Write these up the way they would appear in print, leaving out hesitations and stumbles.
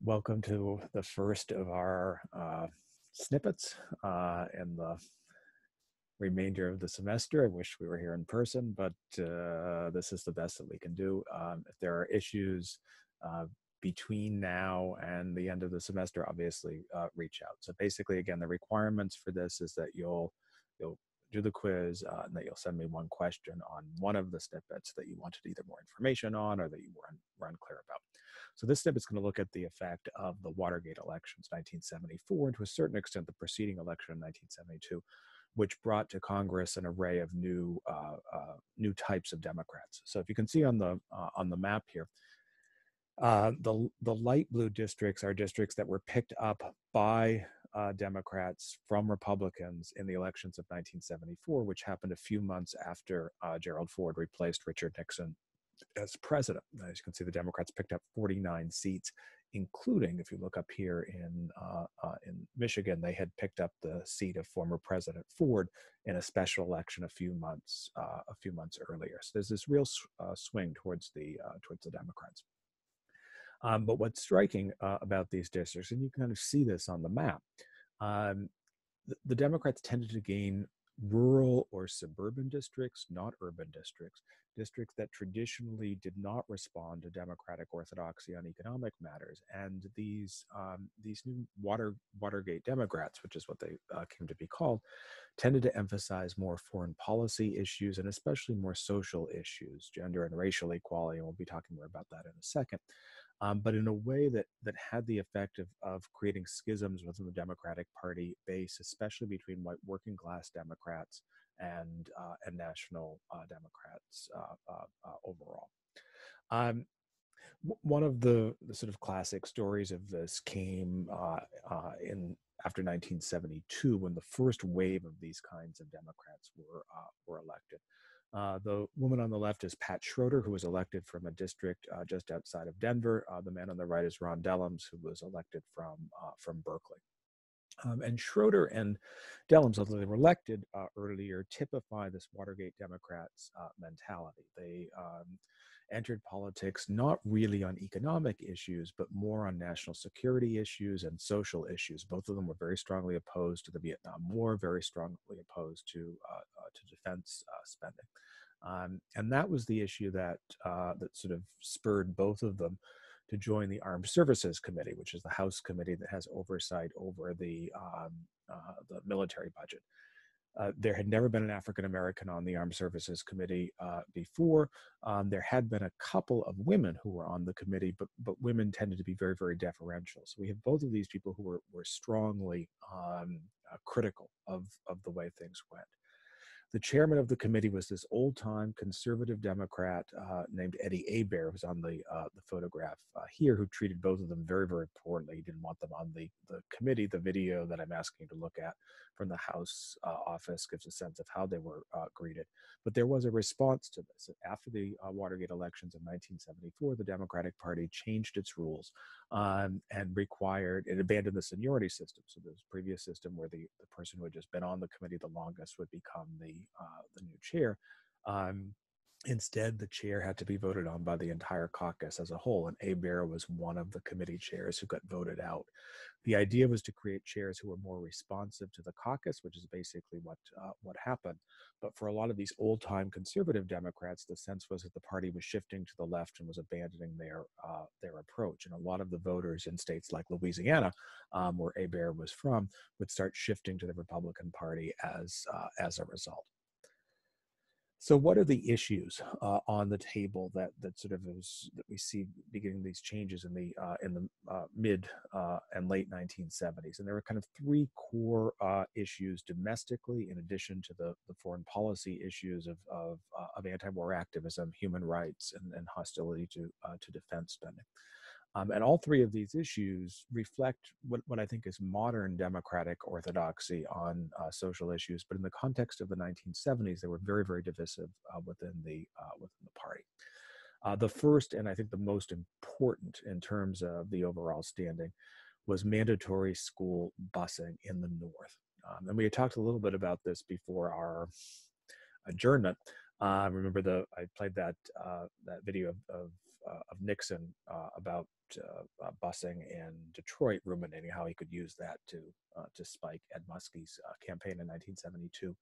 Welcome to the first of our snippets in the remainder of the semester. I wish we were here in person, but this is the best that we can do. If there are issues uh, between now and the end of the semester, obviously reach out. So basically, again, the requirements for this is that you'll do the quiz and that you'll send me one question on one of the snippets that you wanted either more information on or that you were unclear about. So this snippet is going to look at the effect of the Watergate elections, 1974, and to a certain extent the preceding election in 1972, which brought to Congress an array of new types of Democrats. So if you can see on the map here, the light blue districts are districts that were picked up by Democrats from Republicans in the elections of 1974, which happened a few months after Gerald Ford replaced Richard Nixon as president. As you can see, the Democrats picked up 49 seats, including, if you look up here in Michigan, they had picked up the seat of former President Ford in a special election a few months earlier. So there's this real swing towards the Democrats. But what's striking about these districts, and you can kind of see this on the map, the Democrats tended to gain rural or suburban districts, not urban districts, districts that traditionally did not respond to democratic orthodoxy on economic matters. And these new Watergate Democrats, which is what they came to be called, tended to emphasize more foreign policy issues and especially more social issues, gender and racial equality. And we'll be talking more about that in a second. But in a way that had the effect of creating schisms within the Democratic Party base, especially between white working class Democrats and national Democrats overall. One of the sort of classic stories of this came in after 1972, when the first wave of these kinds of Democrats were elected. The woman on the left is Pat Schroeder, who was elected from a district just outside of Denver. The man on the right is Ron Dellums, who was elected from Berkeley. And Schroeder and Dellums, although they were elected earlier, typify this Watergate Democrats mentality. They entered politics not really on economic issues, but more on national security issues and social issues. Both of them were very strongly opposed to the Vietnam War, very strongly opposed to defense spending. And that was the issue that sort of spurred both of them to join the Armed Services Committee, which is the House committee that has oversight over the military budget. There had never been an African American on the Armed Services Committee before. There had been a couple of women who were on the committee, but women tended to be very, very deferential. So we have both of these people who were strongly critical of the way things went. The chairman of the committee was this old-time conservative Democrat named Eddie Hebert, who's on the photograph here, who treated both of them very, very poorly. He didn't want them on the committee. The video that I'm asking you to look at from the House office gives a sense of how they were greeted. But there was a response to this. After the Watergate elections in 1974, the Democratic Party changed its rules and it abandoned the seniority system. So this previous system where the person who had just been on the committee the longest would become the new chair. Instead, the chair had to be voted on by the entire caucus as a whole, and Hebert was one of the committee chairs who got voted out. The idea was to create chairs who were more responsive to the caucus, which is basically what happened. But for a lot of these old-time conservative Democrats, the sense was that the party was shifting to the left and was abandoning their approach. And a lot of the voters in states like Louisiana, where Hebert was from, would start shifting to the Republican Party as a result. So what are the issues on the table that sort of that we see beginning these changes in the mid and late 1970s? And there were kind of three core issues domestically, in addition to the foreign policy issues of anti-war activism, human rights, and hostility to defense spending. And all three of these issues reflect what I think is modern democratic orthodoxy on social issues, but in the context of the 1970s, they were very, very divisive within the party. The first, and I think the most important in terms of the overall standing, was mandatory school busing in the North. And we had talked a little bit about this before our adjournment. I played that video of Nixon about busing in Detroit, ruminating how he could use that to spike Ed Muskie's campaign in 1972.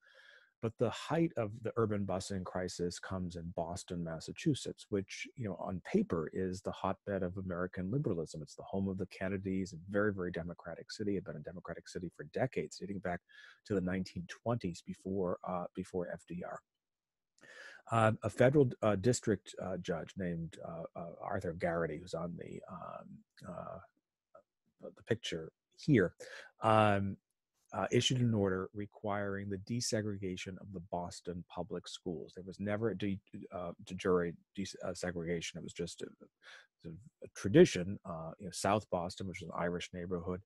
But the height of the urban busing crisis comes in Boston, Massachusetts, which, on paper is the hotbed of American liberalism. It's the home of the Kennedys, a very, very democratic city. It had been a democratic city for decades, dating back to the 1920s before FDR. A federal district judge named Arthur Garrity, who's on the picture here, issued an order requiring the desegregation of the Boston public schools. There was never a de jure desegregation. It was just a tradition. South Boston, which is an Irish neighborhood,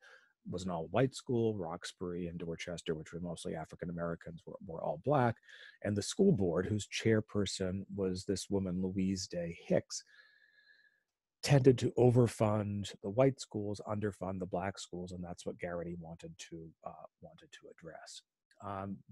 was an all-white school. Roxbury and Dorchester, which were mostly African Americans, were all black. And the school board, whose chairperson was this woman, Louise Day Hicks, tended to overfund the white schools, underfund the black schools, and that's what Garrity wanted to address.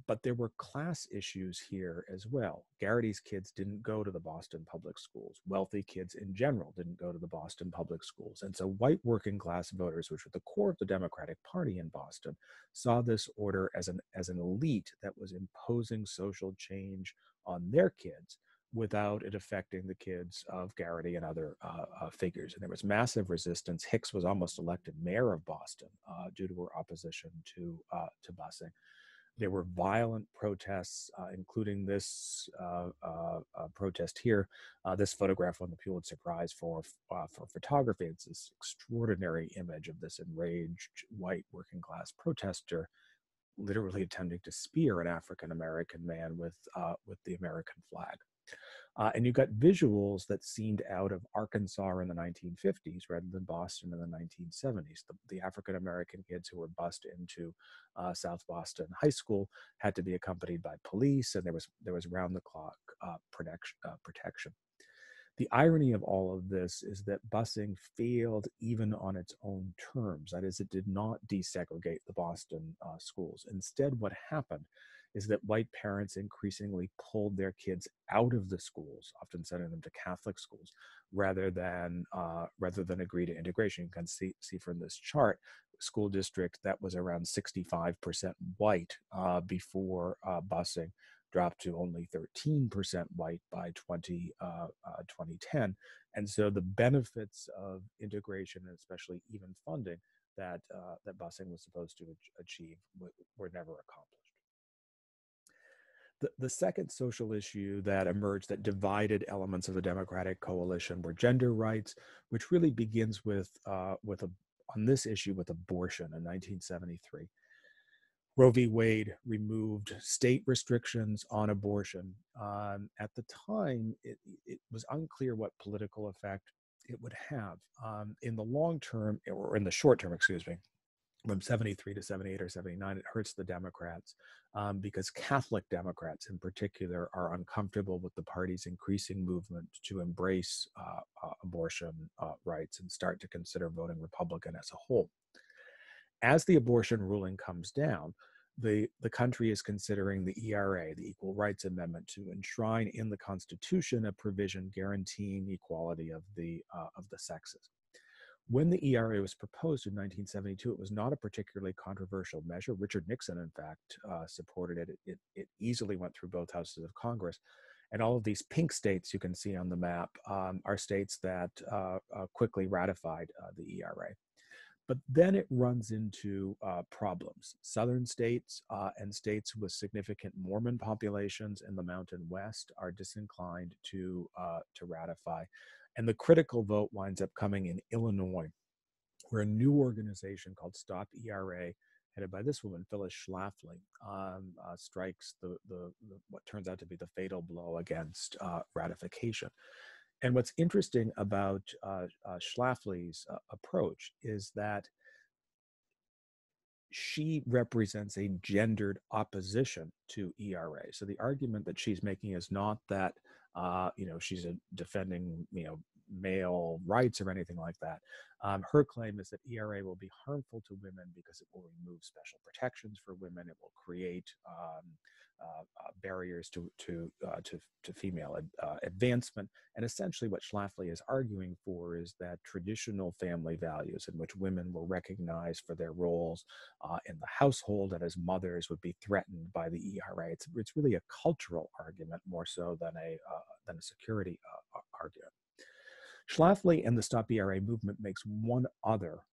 But there were class issues here as well. Garrity's kids didn't go to the Boston public schools. Wealthy kids in general didn't go to the Boston public schools. And so white working class voters, which were the core of the Democratic Party in Boston, saw this order as an elite that was imposing social change on their kids without it affecting the kids of Garrity and other figures. And there was massive resistance. Hicks was almost elected mayor of Boston due to her opposition to busing. There were violent protests, including this protest here. This photograph won the Pulitzer Prize for photography. It's this extraordinary image of this enraged white working class protester literally attempting to spear an African-American man with the American flag. And you got visuals that seemed out of Arkansas in the 1950s rather than Boston in the 1970s. The African-American kids who were bused into South Boston High School had to be accompanied by police, and there was round-the-clock protection. The irony of all of this is that busing failed even on its own terms. That is, it did not desegregate the Boston schools. Instead, what happened is that white parents increasingly pulled their kids out of the schools, often sending them to Catholic schools, rather than agree to integration. You can see from this chart, school district that was around 65% white before busing dropped to only 13% white by 2010. And so the benefits of integration, and especially even funding that busing was supposed to achieve, were never accomplished. The second social issue that emerged that divided elements of the Democratic coalition were gender rights, which really begins on this issue with abortion in 1973. Roe v. Wade removed state restrictions on abortion. At the time, it was unclear what political effect it would have. In the long term, or in the short term, excuse me, from 73 to 78 or 79, it hurts the Democrats because Catholic Democrats in particular are uncomfortable with the party's increasing movement to embrace abortion rights and start to consider voting Republican as a whole. As the abortion ruling comes down, the country is considering the ERA, the Equal Rights Amendment, to enshrine in the Constitution a provision guaranteeing equality of the sexes. When the ERA was proposed in 1972, it was not a particularly controversial measure. Richard Nixon, in fact, supported it. It easily went through both houses of Congress. And all of these pink states you can see on the map are states that quickly ratified the ERA. But then it runs into problems. Southern states and states with significant Mormon populations in the Mountain West are disinclined to ratify. And the critical vote winds up coming in Illinois, where a new organization called Stop ERA, headed by this woman, Phyllis Schlafly, strikes the what turns out to be the fatal blow against ratification. And what's interesting about Schlafly's approach is that she represents a gendered opposition to ERA. So the argument that she's making is not that she's defending male rights or anything like that. Her claim is that ERA will be harmful to women because it will remove special protections for women. It will create barriers to female advancement. And essentially, what Schlafly is arguing for is that traditional family values, in which women were recognized for their roles in the household and as mothers, would be threatened by the ERA. It's really a cultural argument more so than a security argument. Schlafly and the Stop ERA movement makes one other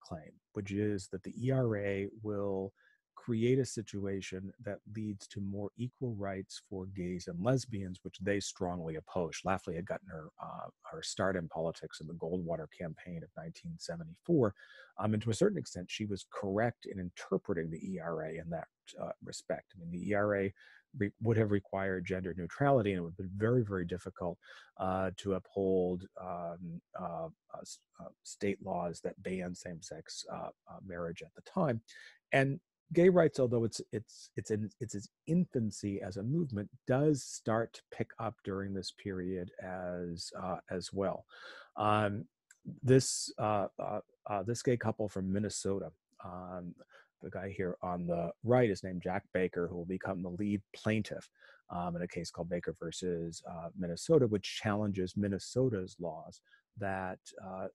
claim, which is that the ERA will create a situation that leads to more equal rights for gays and lesbians, which they strongly oppose. Schlafly had gotten her start in politics in the Goldwater campaign of 1974, and to a certain extent, she was correct in interpreting the ERA in that respect. I mean, the ERA would have required gender neutrality, and it would have been very, very difficult to uphold state laws that ban same-sex marriage at the time. And gay rights, although it's in its infancy as a movement, does start to pick up during this period as well. This gay couple from Minnesota. The guy here on the right is named Jack Baker, who will become the lead plaintiff in a case called Baker versus Minnesota, which challenges Minnesota's laws that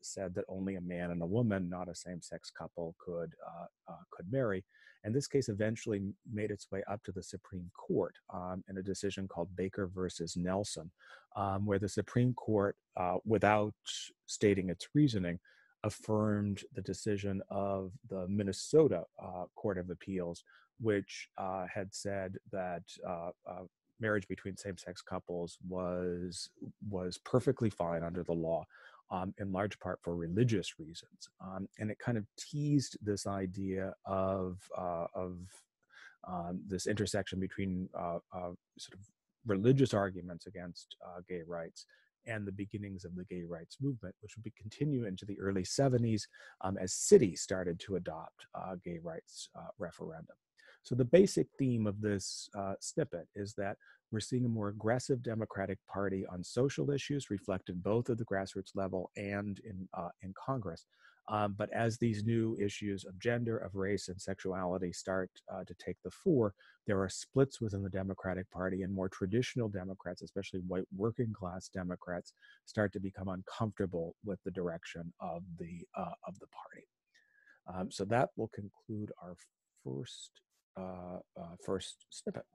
said that only a man and a woman, not a same-sex couple, could marry. And this case eventually made its way up to the Supreme Court in a decision called Baker versus Nelson, where the Supreme Court, without stating its reasoning, affirmed the decision of the Minnesota Court of Appeals, which had said that marriage between same-sex couples was perfectly fine under the law, in large part for religious reasons. And it kind of teased this idea of this intersection between sort of religious arguments against gay rights and the beginnings of the gay rights movement, which would continue into the early 70s as cities started to adopt gay rights referendum. So the basic theme of this snippet is that we're seeing a more aggressive Democratic Party on social issues, reflected both at the grassroots level and in Congress. But as these new issues of gender, of race, and sexuality start to take the fore, there are splits within the Democratic Party, and more traditional Democrats, especially white working class Democrats, start to become uncomfortable with the direction of the party. So that will conclude our first snippet.